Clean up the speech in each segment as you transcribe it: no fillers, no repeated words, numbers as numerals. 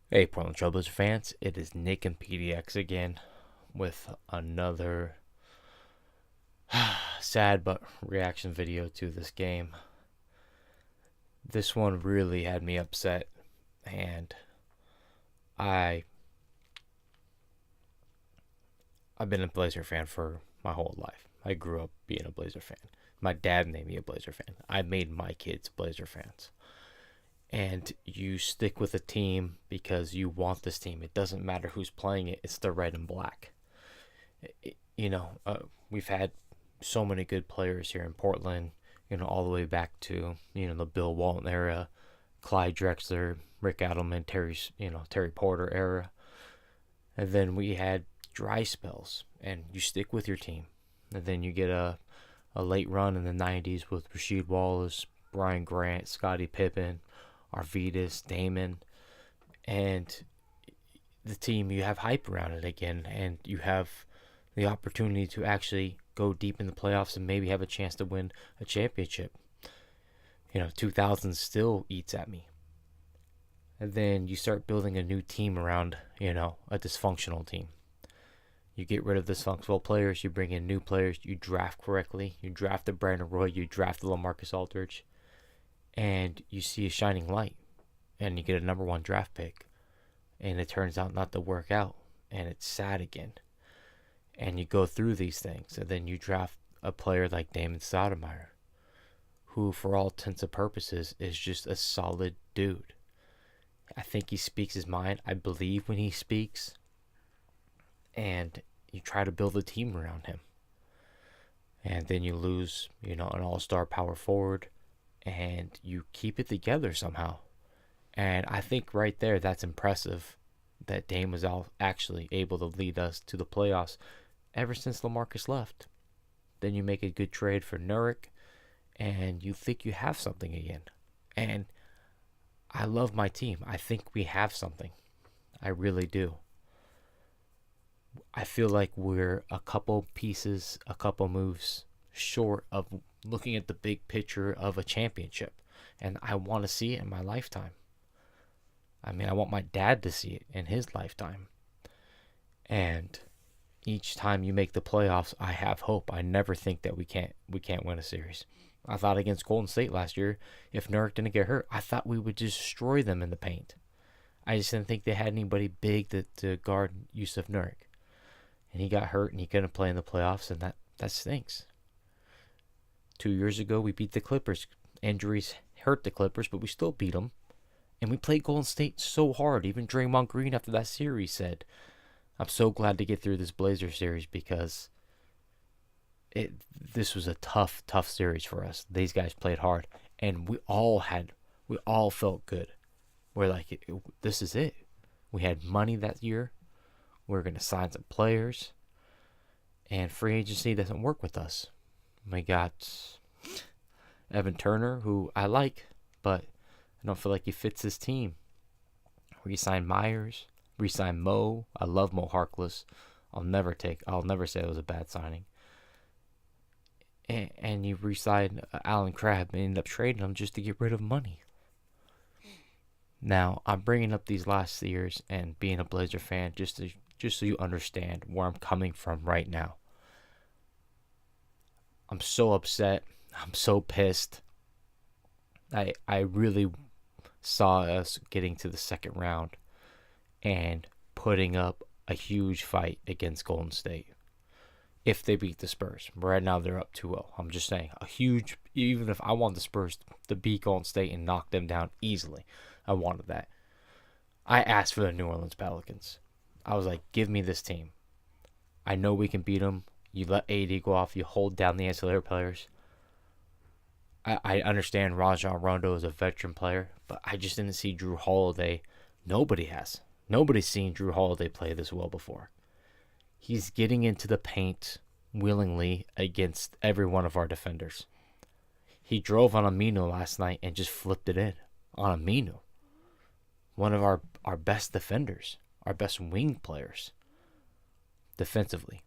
Hey, Portland Trailblazer fans, it is Nick and PDX again with another sad but reaction video to this game. This one really had me upset, and I I've been a Blazer fan for my whole life. I grew up being a Blazer fan. My dad made me a Blazer fan. I made my kids Blazer fans. And you stick with a team because you want this team. It doesn't matter who's playing it. It's the red and black. You know, we've had so many good players here in Portland, all the way back to, the Bill Walton era, Clyde Drexler, Rick Adelman, Terry Porter era. And then we had dry spells, and you stick with your team. And then you get a late run in the 90s with Rasheed Wallace, Brian Grant, Scottie Pippen, Arvidas, Damon, and the team, you have hype around it again, and you have the opportunity to actually go deep in the playoffs and maybe have a chance to win a championship. 2000 still eats at me. And then you start building a new team around, a dysfunctional team. You get rid of dysfunctional players, you bring in new players, you draft correctly, you draft the Brandon Roy, you draft the LaMarcus Aldridge, and you see a shining light, and you get a number one draft pick, and it turns out not to work out, and it's sad again. And you go through these things, and then you draft a player like Damon Stoudemire, who, for all intents and purposes, is just a solid dude. I think he speaks his mind. I believe when he speaks, and you try to build a team around him. And then you lose, an all-star power forward, and you keep it together somehow. And I think right there, that's impressive that Dame was actually able to lead us to the playoffs ever since LaMarcus left. Then you make a good trade for Nurkic, and you think you have something again. And I love my team. I think we have something. I really do. I feel like we're a couple pieces, a couple moves short of looking at the big picture of a championship. And I want to see it in my lifetime. I mean, I want my dad to see it in his lifetime. And each time you make the playoffs, I have hope. I never think that we can't win a series. I thought against Golden State last year, if Nurkic didn't get hurt, I thought we would destroy them in the paint. I just didn't think they had anybody big to guard Yusuf Nurkic. And he got hurt and he couldn't play in the playoffs, and that stinks. 2 years ago, we beat the Clippers. Injuries hurt the Clippers, but we still beat them. And we played Golden State so hard. Even Draymond Green after that series said, I'm so glad to get through this Blazer series because this was a tough series for us. These guys played hard, and we all felt good. We're like, this is it. We had money that year. We're going to sign some players, and free agency doesn't work with us. We got Evan Turner, who I like, but I don't feel like he fits this team. Re-sign Myers, re-sign Mo. I love Mo Harkless. I'll never say it was a bad signing. And you re-sign Alan Crabb and end up trading him just to get rid of money. Now, I'm bringing up these last years and being a Blazer fan just so you understand where I'm coming from right now. I'm so upset. I'm so pissed. I really saw us getting to the second round and putting up a huge fight against Golden State. If they beat the Spurs. Right now they're up 2-0. I'm just saying, even if I want the Spurs to beat Golden State and knock them down easily, I wanted that. I asked for the New Orleans Pelicans. I was like, give me this team. I know we can beat them. You let AD go off. You hold down the ancillary players. I understand Rajon Rondo is a veteran player, but I just didn't see Drew Holiday. Nobody has. Nobody's seen Drew Holiday play this well before. He's getting into the paint willingly against every one of our defenders. He drove on Aminu last night and just flipped it in on Aminu. One of our best defenders, our best wing players defensively.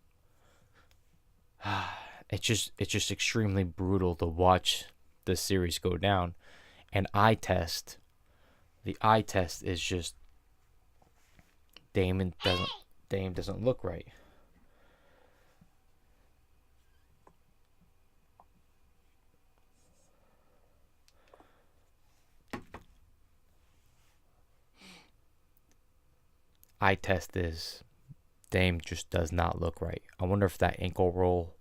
It's just extremely brutal to watch the series go down. And the eye test is just Dame doesn't Dame doesn't look right. Eye test is Dame just does not look right. I wonder if that ankle roll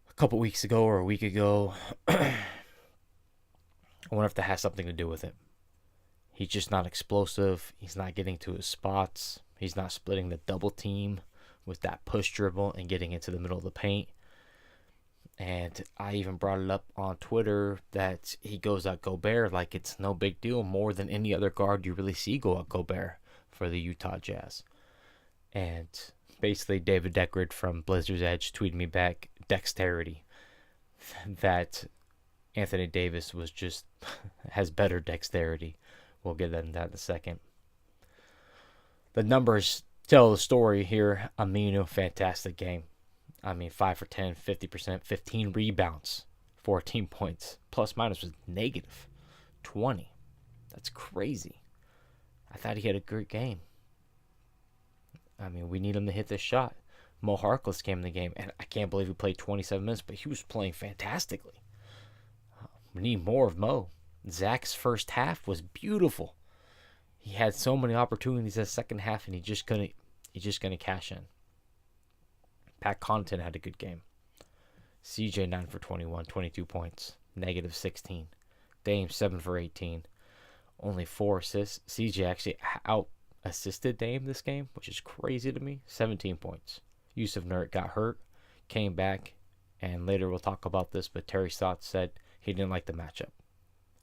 a couple weeks ago or a week ago, I wonder if that has something to do with it. He's just not explosive. He's not getting to his spots. He's not splitting the double team with that push dribble and getting into the middle of the paint. And I even brought it up on Twitter that he goes at Gobert like it's no big deal, more than any other guard you really see go at Gobert for the Utah Jazz. And basically, David Deckard from Blazers Edge tweeted me back dexterity, that Anthony Davis was just has better dexterity. We'll get into that in a second. The numbers tell the story here. Aminu, fantastic game. I mean, 5 for 10, 50%, 15 rebounds, 14 points. Plus minus was negative 20. That's crazy. I thought he had a great game. I mean, we need him to hit this shot. Mo Harkless came in the game, and I can't believe he played 27 minutes, but he was playing fantastically. We need more of Mo. Zach's first half was beautiful. He had so many opportunities in the second half, and he just couldn't cash in. Pat Connaughton had a good game. CJ 9 for 21, 22 points, negative 16. Dame 7 for 18, only 4 assists. CJ actually out-assisted Dame this game, which is crazy to me. 17 points. Yusuf Nurk got hurt, came back, and later we'll talk about this, but Terry Stotts said he didn't like the matchup.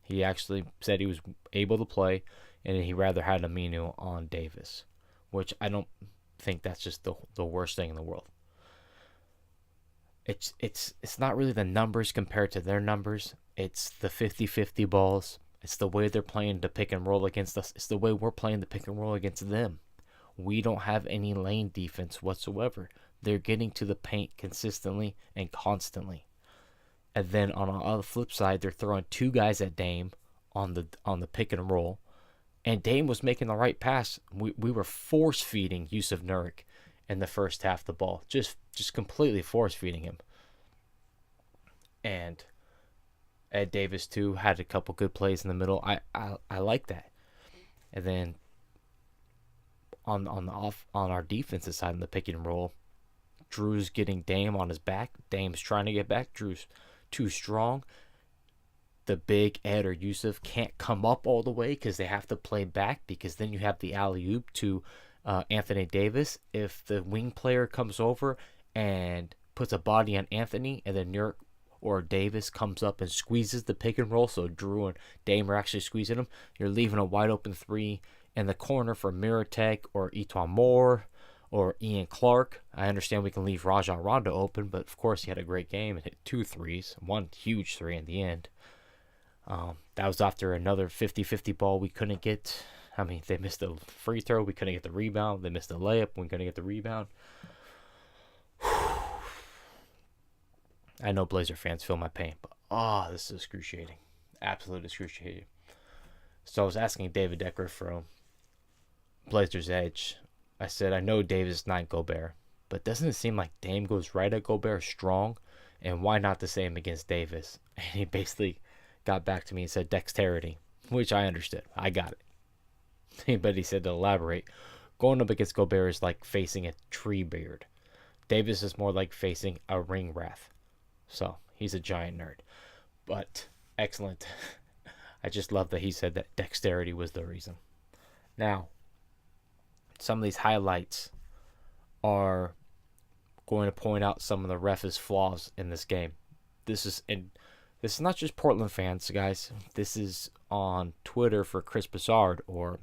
He actually said he was able to play, and he rather had Aminu on Davis, which I don't think that's just the worst thing in the world. It's not really the numbers compared to their numbers. It's the 50-50 balls. It's the way they're playing the pick and roll against us. It's the way we're playing the pick and roll against them. We don't have any lane defense whatsoever. They're getting to the paint consistently and constantly. And then on the flip side, they're throwing 2 guys at Dame on the pick and roll. And Dame was making the right pass. We were force feeding Yusuf Nurk in the first half of the ball. Just completely force feeding him. And Ed Davis too had a couple good plays in the middle. I like that. And then on our defensive side in the pick and roll, Drew's getting Dame on his back. Dame's trying to get back. Drew's too strong. The big Ed or Yusuf can't come up all the way because they have to play back, because then you have the alley-oop to Anthony Davis. If the wing player comes over and puts a body on Anthony, and then Nurk or Davis comes up and squeezes the pick and roll, so Drew and Dame are actually squeezing him, you're leaving a wide open 3 in the corner for Miratek or Etuan Moore or Ian Clark. I understand we can leave Rajon Rondo open, but of course he had a great game and hit 2 threes, one huge 3 in the end. That was after another 50-50 ball we couldn't get. I mean, they missed a free throw. We couldn't get the rebound. They missed a layup. We couldn't get the rebound. I know Blazer fans feel my pain, but this is excruciating. Absolutely excruciating. So I was asking David Decker from Blazers Edge. I said, I know Davis is not Gobert, but doesn't it seem like Dame goes right at Gobert strong? And why not the same against Davis? And he basically got back to me and said dexterity, which I understood. I got it. But he said to elaborate, going up against Gobert is like facing a tree beard. Davis is more like facing a ring wrath. So he's a giant nerd. But excellent. I just love that he said that dexterity was the reason. Now, some of these highlights are going to point out some of the ref's flaws in this game. This is not just Portland fans, guys. This is on Twitter for Chris Broussard or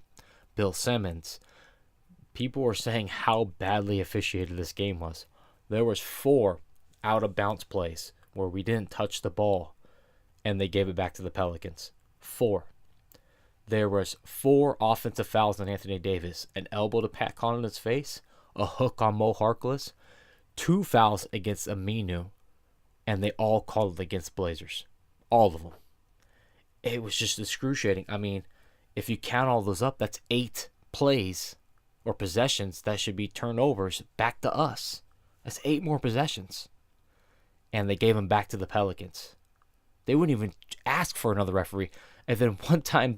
Bill Simmons. People were saying how badly officiated this game was. There was 4 out-of-bounds plays where we didn't touch the ball, and they gave it back to the Pelicans. 4. There was 4 offensive fouls on Anthony Davis, an elbow to Pat Connaughton's face, a hook on Mo Harkless, 2 fouls against Aminu, and they all called it against Blazers. All of them. It was just excruciating. I mean, if you count all those up, that's 8 plays or possessions that should be turnovers back to us. That's 8 more possessions. And they gave them back to the Pelicans. They wouldn't even ask for another referee. And then one time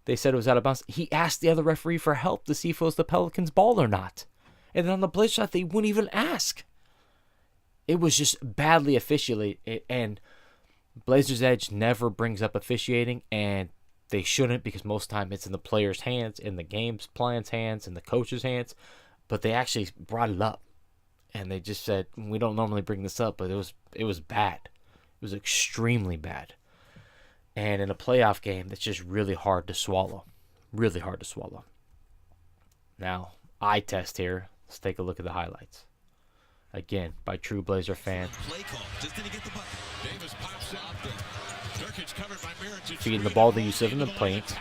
they said it was out of bounds. He asked the other referee for help to see if it was the Pelicans' ball or not. And then on the Blazers side, they wouldn't even ask. It was just badly officiated. And Blazers Edge never brings up officiating, and they shouldn't, because most of the time it's in the players' hands, in the game's plan's hands, in the coach's hands. But they actually brought it up. And they just said, we don't normally bring this up, but it was bad. It was extremely bad. And in a playoff game, that's just really hard to swallow. Really hard to swallow. Now, eye test here. Let's take a look at the highlights. Again, by true Blazer fans. Feeding the ball to Yusuf in the paint.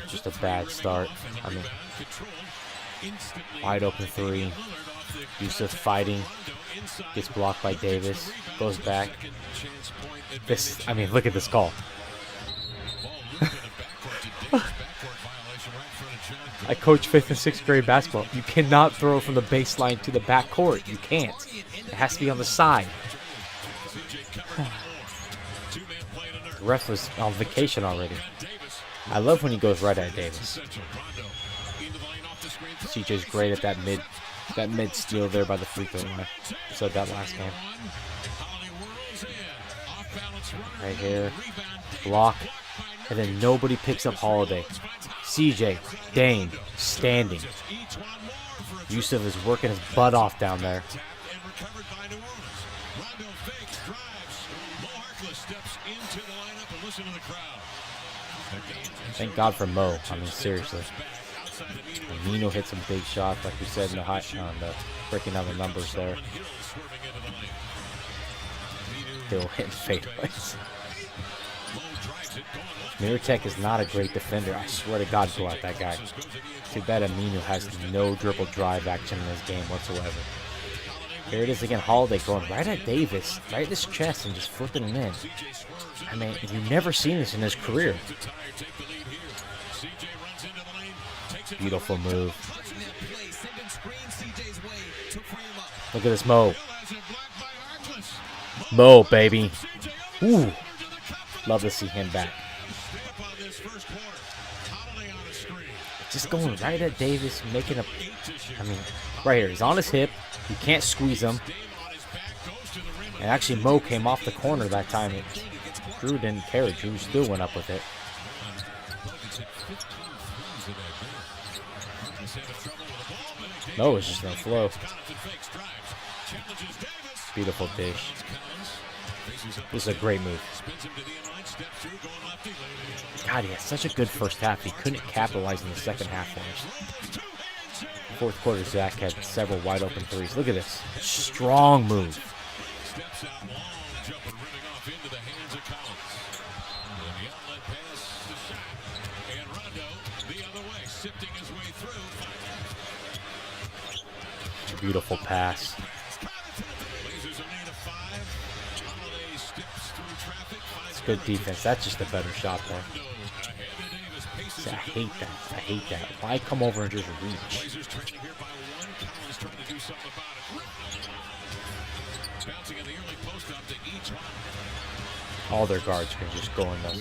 Just a bad start. I mean, wide open 3. Yusuf fighting. Gets blocked by Davis. Goes back. Look at this call. I coach 5th and 6th grade basketball. You cannot throw from the baseline to the backcourt. You can't. It has to be on the side. The ref was on vacation already. I love when he goes right at Davis. CJ's great at that mid steal there by the free throw line. Said that last game. Right here. Block. And then nobody picks up Holiday. CJ, Dane, standing. Yusuf is working his butt off down there. Thank God for Mo. I mean, seriously. And Nino hit some big shots, like we said in the breaking down the numbers there. Still hitting fadeaways. Mirotek is not a great defender. I swear to God, go at that guy. Too bad Aminu has no dribble drive action in this game whatsoever. Here it is again, Holiday going right at Davis, right in his chest, and just flipping him in. I mean, you've never seen this in his career. Beautiful move. Look at this Mo. Mo, baby. Ooh. Love to see him back. Just going right at Davis, making a... I mean, right here. He's on his hip. You can't squeeze him. And actually, Mo came off the corner that time. Drew didn't care. Drew still went up with it. Mo was just in the flow. Beautiful dish. This is a great move. God, he had such a good first half. He couldn't capitalize in the second half for us. Fourth quarter, Zach had several wide open threes. Look at this. Strong move. Beautiful pass. It's good defense. That's just a better shot there. See, I hate that. I hate that. Why come over and just reach? All their guards can just go in there.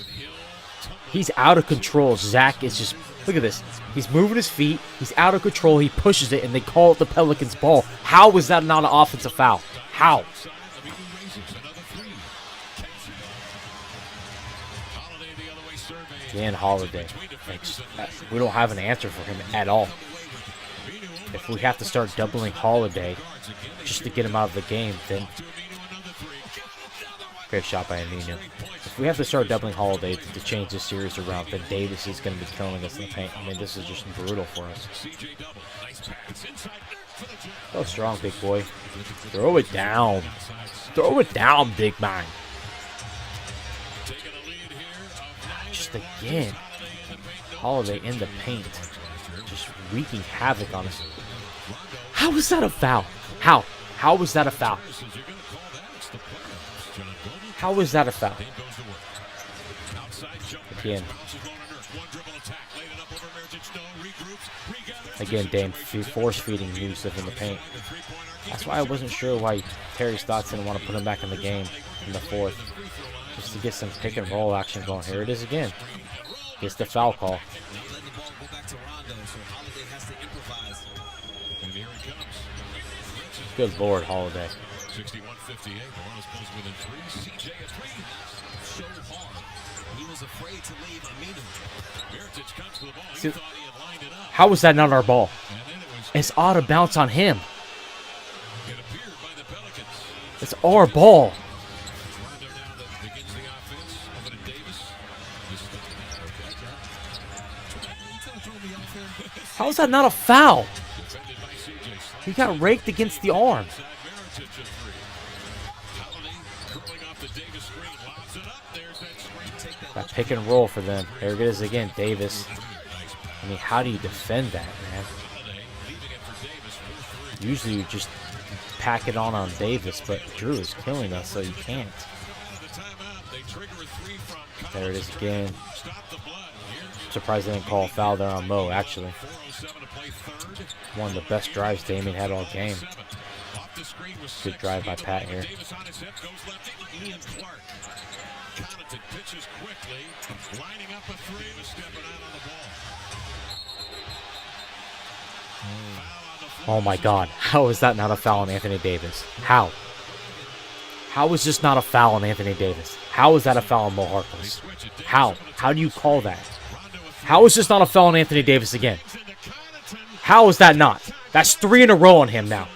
He's out of control. Zach is just... Look at this. He's moving his feet. He's out of control. He pushes it, and they call it the Pelicans' ball. How was that not an offensive foul? How? Dan Holiday. We don't have an answer for him at all. If we have to start doubling Holiday just to get him out of the game, then... Great shot by Aminu. If we have to start doubling Holiday to change this series around, then Davis is going to be killing us in the paint. I mean, this is just brutal for us. Go strong, big boy. Throw it down. Throw it down, big man. Just again. Holiday in the paint. Just wreaking havoc on us. How is that a foul? How? How was that a foul? How was that a foul? Again, Dame force feeding Yusuf in the paint. That's why I wasn't sure why Terry Stotts didn't want to put him back in the game in the fourth. Just to get some pick and roll action going. Here it is again. Gets the foul call. Good Lord, Holiday. 61-58. Within three. CJ at three. So hard. He was afraid to leave Aminu. Mirotic comes to the ball. He thought he had lined it up. How was that not our ball? It's ought to bounce on him. It appeared by the Pelicans. It's our ball. How is that not a foul? He got raked against the arm. That pick and roll for them. There it is again, Davis. I mean, how do you defend that, man? Usually you just pack it on Davis, but Drew is killing us, so you can't. There it is again. Surprised they didn't call a foul there on Mo, actually. One of the best drives Damian had all game. Good drive by Pat here. Oh my God, how is that not a foul on Anthony Davis? How? How is this not a foul on Anthony Davis? How is that a foul on Mo Harkless? How? How do you call that? How is this not a foul on Anthony Davis again? How is that not? That's 3 in a row on him now.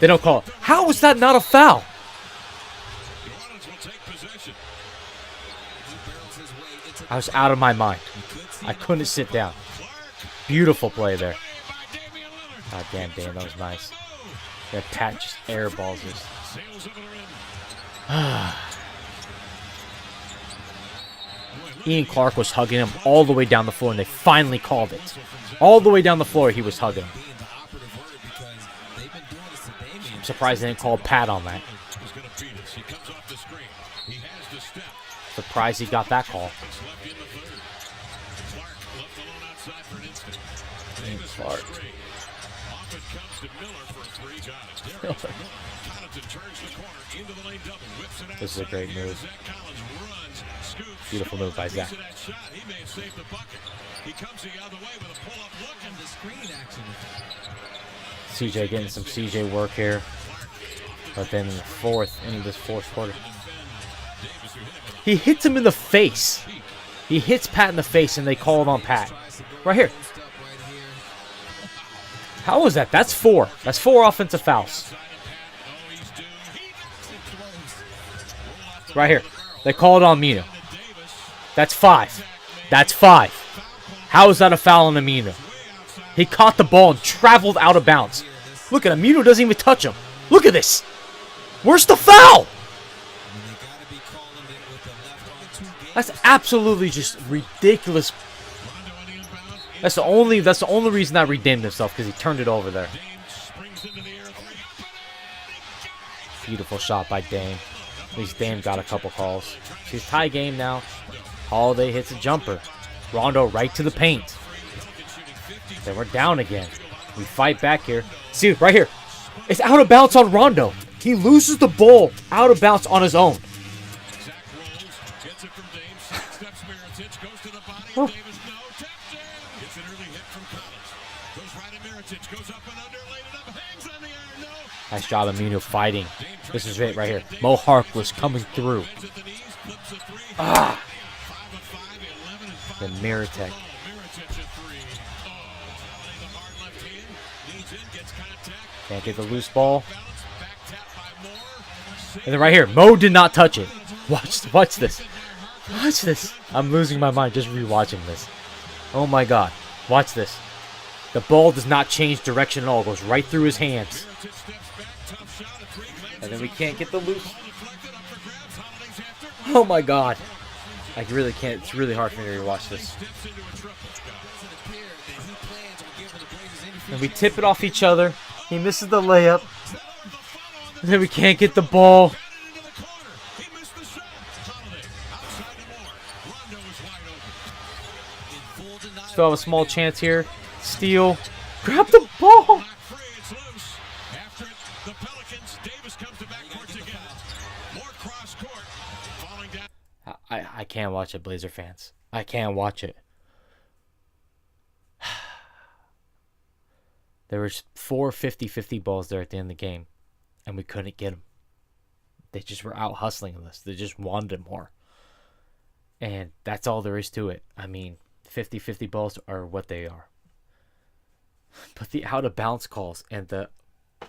They don't call it. How is that not a foul? I was out of my mind. I couldn't sit down. Beautiful play there. God damn, Dan, that was nice. That Pat just airballs this. Ian Clark was hugging him all the way down the floor, and they finally called it. All the way down the floor, he was hugging him. I'm surprised they didn't call Pat on that. Surprised he got that call. Ian Clark. This is a great move. Beautiful move by Zach. CJ getting some CJ work here. But then in this fourth quarter, he hits him in the face. He hits Pat in the face and they call it on Pat. Right here. How was that? That's 4. That's 4 offensive fouls. Right here. They call it on Aminu. That's 5. That's 5. How is that a foul on Aminu? He caught the ball and traveled out of bounds. Look at Aminu, doesn't even touch him. Look at this. Where's the foul? That's absolutely just ridiculous. That's the only reason I redeemed himself, because he turned it over there. Beautiful shot by Dame. At least Dame got a couple calls. She's tie game now. Holiday hits a jumper. Rondo right to the paint. Then we're down again. We fight back here. See, right here. It's out of bounds on Rondo. He loses the ball out of bounds on his own. Oh. Nice job, Aminu fighting. This is it right here. Mo Harkless coming through. Ah! The Mirotic. Can't get the loose ball. And then right here, Mo did not touch it. Watch this. Watch this. I'm losing my mind just rewatching this. Oh my God. Watch this. The ball does not change direction at all. It goes right through his hands. And then we can't get the loose. Oh my God. I really can't. It's really hard for me to rewatch this. And we tip it off each other. He misses the layup. Then we can't get the ball. Still have a small chance here. Steal. Grab the ball. I can't watch it, Blazer fans. I can't watch it. There was 4 50-50 balls there at the end of the game, and we couldn't get them. They just were out hustling us. They just wanted it more. And that's all there is to it. I mean, 50-50 balls are what they are. But the out-of-bounds calls and the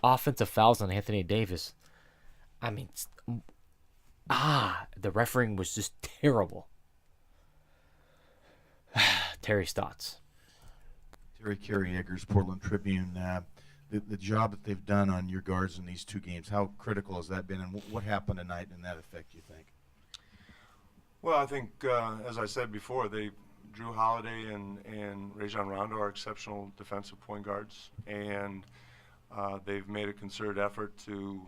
offensive fouls on Anthony Davis, I mean, the refereeing was just terrible. Terry's thoughts. Terry Carey-Eggers, Portland Tribune. The job that they've done on your guards in these two games, how critical has that been, and what happened tonight in that effect, you think? Well, I think, as I said before, Drew Holiday and Rajon Rondo are exceptional defensive point guards, and they've made a concerted effort to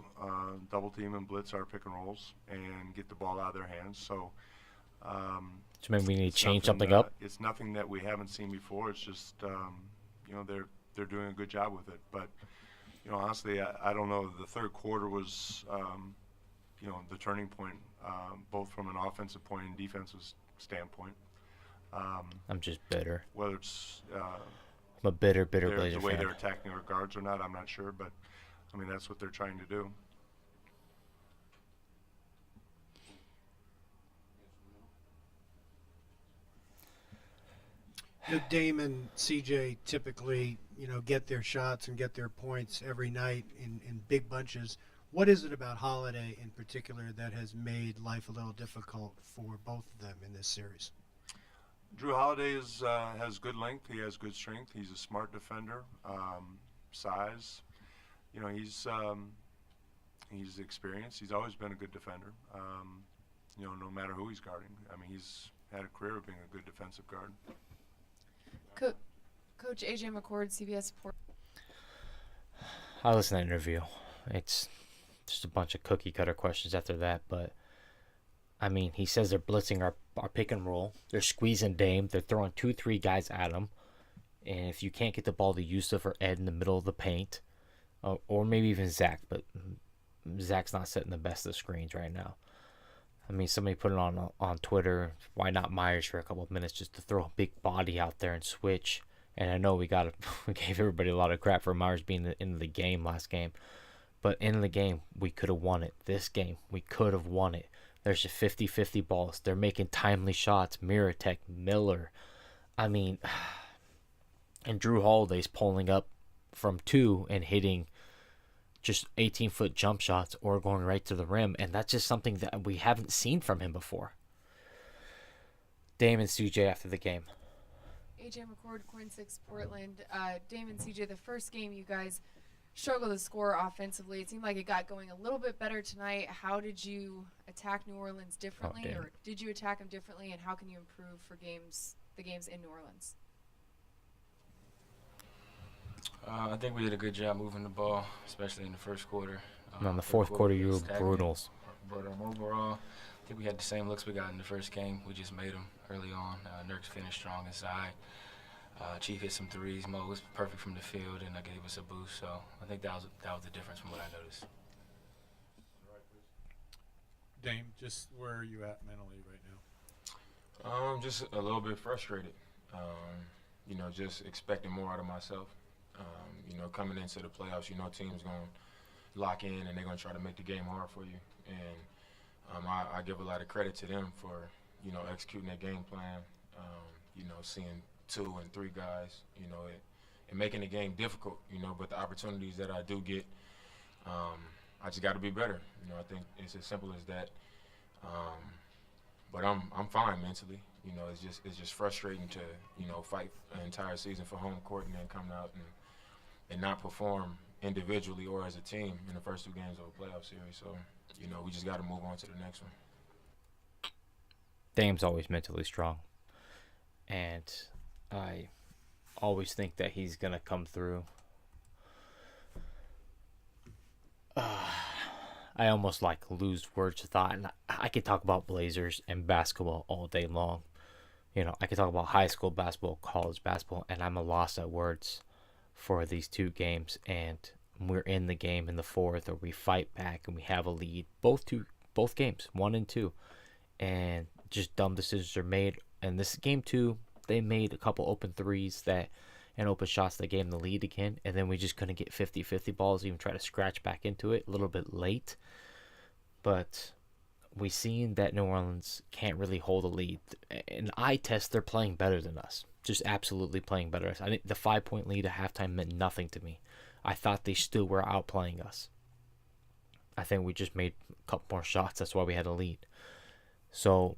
double team and blitz our pick and rolls and get the ball out of their hands. So maybe we need to change something up? It's nothing that we haven't seen before. It's just, they're doing a good job with it. But, honestly, I don't know. The third quarter was, the turning point, both from an offensive point and defensive standpoint. I'm just bitter. Whether it's I'm a bitter Blazer fan. The way they're attacking our guards or not, I'm not sure. But, I mean, that's what they're trying to do. Dame and CJ typically, get their shots and get their points every night in big bunches. What is it about Holiday in particular that has made life a little difficult for both of them in this series? Drew Holiday has good length. He has good strength. He's a smart defender. Size. He's experienced. He's always been a good defender. No matter who he's guarding. I mean, he's had a career of being a good defensive guard. Coach AJ McCord, CBS Sports. I listened to that interview. It's just a bunch of cookie cutter questions after that, but I mean, he says they're blitzing our pick and roll. They're squeezing Dame. They're throwing 2-3 guys at him. And if you can't get the ball to Yusuf or Ed in the middle of the paint, or maybe even Zach, but Zach's not setting the best of screens right now. I mean, somebody put it on Twitter, why not Myers for a couple of minutes just to throw a big body out there and switch. And I know we gave everybody a lot of crap for Myers being in the game last game. But in the game, we could have won it. This game, we could have won it. There's just 50-50 balls. They're making timely shots. Miratek, Miller. I mean, and Drew Holiday's pulling up from 2 and hitting just 18-foot jump shots or going right to the rim. And that's just something that we haven't seen from him before. Dame and CJ after the game. AJ McCord, Coin 6, Portland. Dame and CJ, the first game you guys struggled to score offensively. It seemed like it got going a little bit better tonight. How did you attack New Orleans differently, or did you attack them differently, and how can you improve for the games in New Orleans? I think we did a good job moving the ball, especially in the first quarter. And on the fourth quarter, you were brutals. But overall, I think we had the same looks we got in the first game. We just made them early on. Nurks finished strong inside. Chief hit some threes. Mo was perfect from the field, and that gave us a boost. So I think that was the difference from what I noticed. Dame, just where are you at mentally right now? Just a little bit frustrated. Just expecting more out of myself. Coming into the playoffs, teams going to lock in and they're going to try to make the game hard for you. And I give a lot of credit to them for, executing their game plan, seeing 2 and 3 guys, and making the game difficult, but the opportunities that I do get, I just got to be better. I think it's as simple as that. But I'm fine mentally. It's just frustrating to, fight an entire season for home court and then come out and not perform individually or as a team in the first 2 games of a playoff series. So, we just got to move on to the next one. Dame's always mentally strong. And I always think that he's going to come through. I almost like lose words of thought. And I could talk about Blazers and basketball all day long. You know, I could talk about high school basketball, college basketball, and I'm a loss at words for these two games. And we're in the game in the fourth, or we fight back and we have a lead. Both games, 1 and 2, and just dumb decisions are made. And this game 2, they made a couple open threes and open shots that gave them the lead again, and then we just couldn't get 50-50 balls, even try to scratch back into it a little bit late. But we seen that New Orleans can't really hold a lead. In eye test, they're playing better than us. Just absolutely playing better than us. I think the 5-point lead at halftime meant nothing to me. I thought they still were outplaying us. I think we just made a couple more shots. That's why we had a lead. So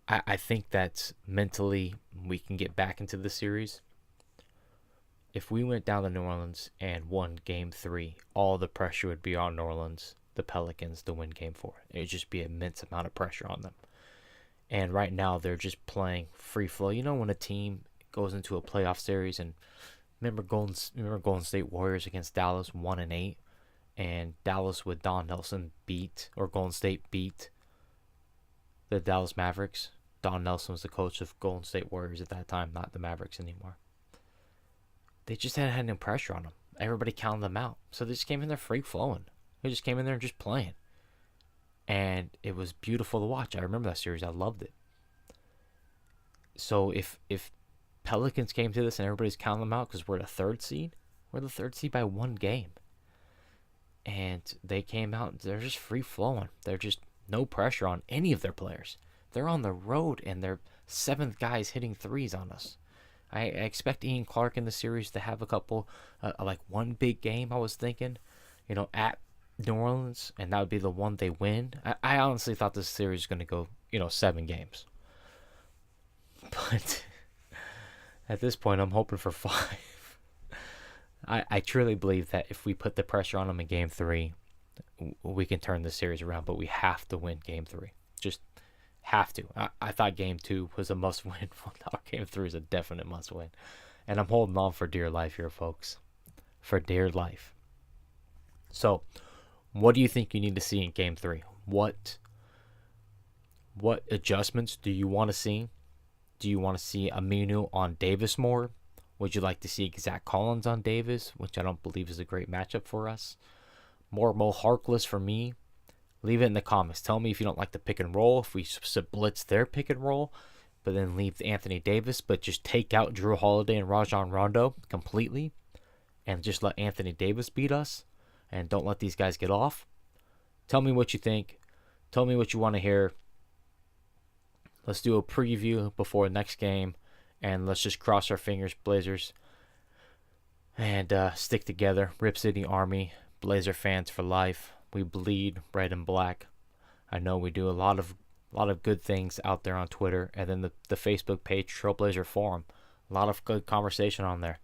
I think that mentally we can get back into the series. If we went down to New Orleans and won Game 3, all the pressure would be on New Orleans, the Pelicans, to win Game 4. It would just be an immense amount of pressure on them. And right now they're just playing free flow. You know, when a team goes into a playoff series, and remember Golden State Warriors against Dallas 1-8, and Dallas with Don Nelson Golden State beat the Dallas Mavericks. Don Nelson was the coach of Golden State Warriors at that time, not the Mavericks anymore. They just hadn't had no pressure on them. Everybody counted them out. So they just came in there free flowing. They just came in there and just playing. And it was beautiful to watch. I remember that series. I loved it. So if Pelicans came to this and everybody's counting them out because we're the 3rd seed, we're the 3rd seed by 1 game. And they came out, they're just free flowing. They're just no pressure on any of their players. They're on the road and they're 7th guys hitting threes on us. I expect Ian Clark in the series to have a couple, like one big game, I was thinking, at New Orleans, and that would be the one they win. I honestly thought this series was going to go, 7 games. But at this point, I'm hoping for 5. I truly believe that if we put the pressure on them in Game 3, we can turn the series around, but we have to win Game 3. Just have to. I thought Game 2 was a must-win. Well, now Game 3 is a definite must-win. And I'm holding on for dear life here, folks. For dear life. So, what do you think you need to see in Game 3? What adjustments do you want to see? Do you want to see Aminu on Davis more? Would you like to see Zach Collins on Davis, which I don't believe is a great matchup for us? More Mo Harkless for me? Leave it in the comments. Tell me if you don't like the pick and roll, if we blitz their pick and roll, but then leave Anthony Davis, but just take out Drew Holiday and Rajon Rondo completely, and just let Anthony Davis beat us, and don't let these guys get off. Tell me what you think. Tell me what you want to hear. Let's do a preview before the next game, and let's just cross our fingers, Blazers, and stick together. Rip City Army, Blazer fans for life. We bleed red and black. I know we do a lot of good things out there on Twitter, and then the Facebook page, Trailblazer Forum. A lot of good conversation on there.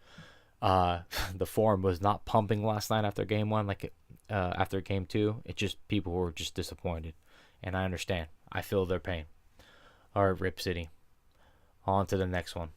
The forum was not pumping last night after Game 1, after Game 2. It just, people were just disappointed, and I understand. I feel their pain. All right, Rip City. On to the next one.